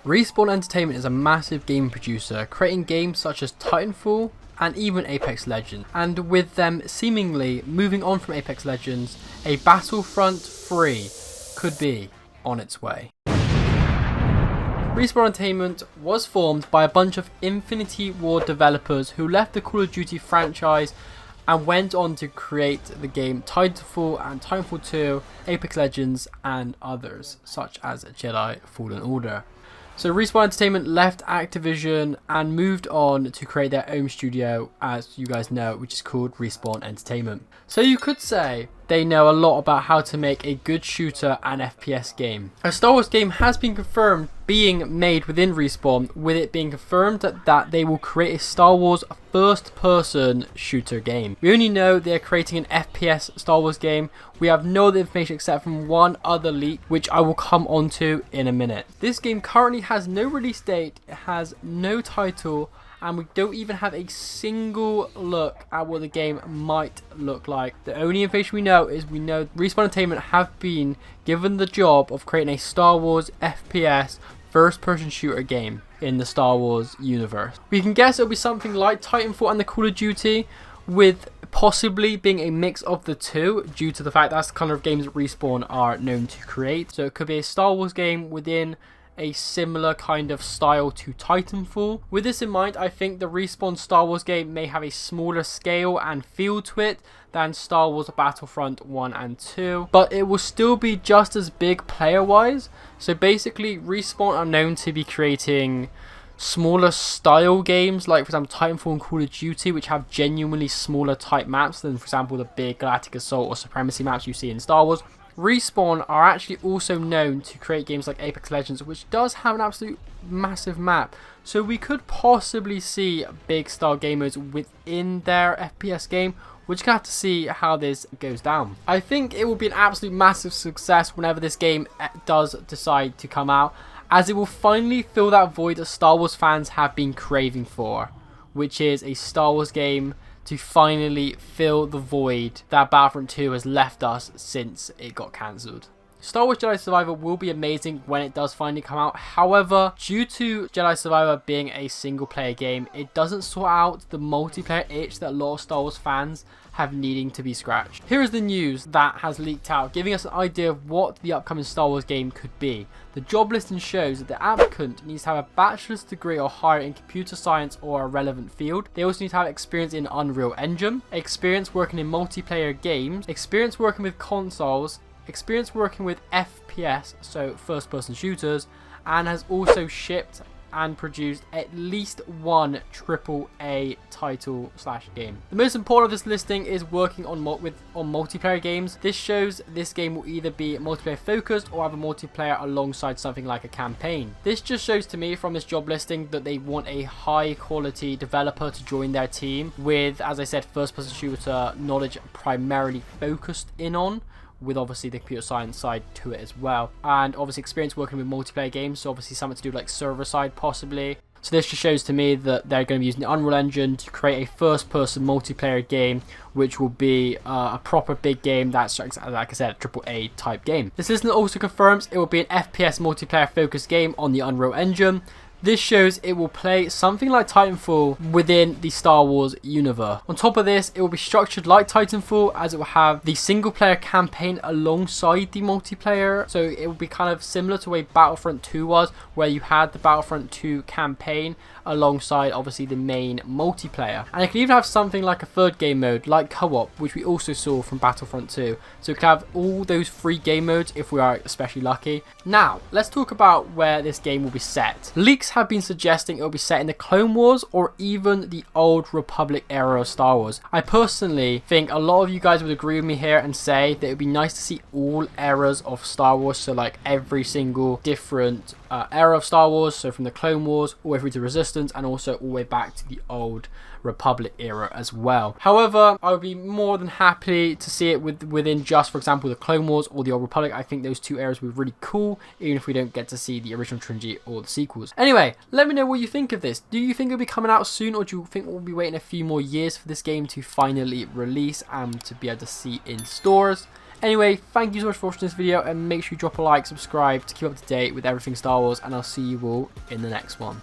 Respawn Entertainment is a massive game producer, creating games such as Titanfall and even Apex Legends, and with them seemingly moving on from Apex Legends, a Battlefront 3 could be on its way. Respawn Entertainment was formed by a bunch of Infinity Ward developers who left the Call of Duty franchise and went on to create the game Titanfall and Titanfall 2, Apex Legends and others, such as Jedi Fallen Order. So Respawn Entertainment left Activision and moved on to create their own studio, as you guys know, which is called Respawn Entertainment. So you could say they know a lot about how to make a good shooter and FPS game. A Star Wars game has been confirmed being made within Respawn, with it being confirmed that they will create a Star Wars first-person shooter game. We only know they're creating an FPS Star Wars game. We have no other information except from one other leak, which I will come onto in a minute. This game currently has no release date, it has no title, and we don't even have a single look at what the game might look like. The only information we know is we know Respawn Entertainment have been given the job of creating a Star Wars FPS first-person shooter game in the Star Wars universe. We can guess it'll be something like Titanfall and the Call of Duty, with possibly being a mix of the two due to the fact that's the kind of games that Respawn are known to create. So it could be a Star Wars game within a similar kind of style to Titanfall. With this in mind, I think the Respawn Star Wars game may have a smaller scale and feel to it than Star Wars Battlefront 1 and 2, but it will still be just as big player-wise. So basically, Respawn are known to be creating smaller style games, like for example Titanfall and Call of Duty, which have genuinely smaller type maps than, for example, the big Galactic Assault or Supremacy maps you see in Star Wars. Respawn are actually also known to create games like Apex Legends, which does have an absolute massive map. So we could possibly see big style game modes within their FPS game. We're just going to have to see how this goes down. I think it will be an absolute massive success whenever this game does decide to come out, as it will finally fill that void that Star Wars fans have been craving for, which is a Star Wars game to finally fill the void that Battlefront 2 has left us since it got cancelled. Star Wars Jedi Survivor will be amazing when it does finally come out. However, due to Jedi Survivor being a single player game, it doesn't sort out the multiplayer itch that a lot of Star Wars fans have needing to be scratched. Here is the news that has leaked out, giving us an idea of what the upcoming Star Wars game could be. The job listing shows that the applicant needs to have a bachelor's degree or higher in computer science or a relevant field. They also need to have experience in Unreal Engine, experience working in multiplayer games, experience working with consoles, experience working with FPS, so first person shooters, and has also shipped and produced at least one AAA title / game. The most important of this listing is working on multiplayer games. This shows this game will either be multiplayer focused or have a multiplayer alongside something like a campaign. This just shows to me from this job listing that they want a high quality developer to join their team with, as I said, first person shooter knowledge primarily focused in on, with obviously the computer science side to it as well, and obviously experience working with multiplayer games, so obviously something to do with like server side possibly. So this just shows to me that they're going to be using the Unreal Engine to create a first person multiplayer game, which will be a proper big game that's, like I said, a AAA type game. This listing also confirms it will be an FPS multiplayer focused game on the Unreal Engine. This shows it will play something like Titanfall within the Star Wars universe. On top of this, it will be structured like Titanfall, as it will have the single player campaign alongside the multiplayer. So it will be kind of similar to the way Battlefront 2 was, where you had the Battlefront 2 campaign alongside obviously the main multiplayer. And it can even have something like a third game mode like co-op, which we also saw from Battlefront 2. So it can have all those 3 game modes if we are especially lucky. Now, let's talk about where this game will be set. Leaks have been suggesting it will be set in the Clone Wars or even the old Republic era of Star Wars. I personally think a lot of you guys would agree with me here and say that it would be nice to see all eras of Star Wars, so like every single different era of Star Wars, so from the Clone Wars all the way through to Resistance, and also all the way back to the old Republic era as well. However, I would be more than happy to see it within just, for example, the Clone Wars or the Old Republic. I think those two eras would be really cool, even if we don't get to see the original trilogy or the sequels. Anyway, let me know what you think of this. Do you think it'll be coming out soon, or do you think we'll be waiting a few more years for this game to finally release and to be able to see in stores? Anyway, thank you so much for watching this video, and make sure you drop a like, subscribe to keep up to date with everything Star Wars, and I'll see you all in the next one.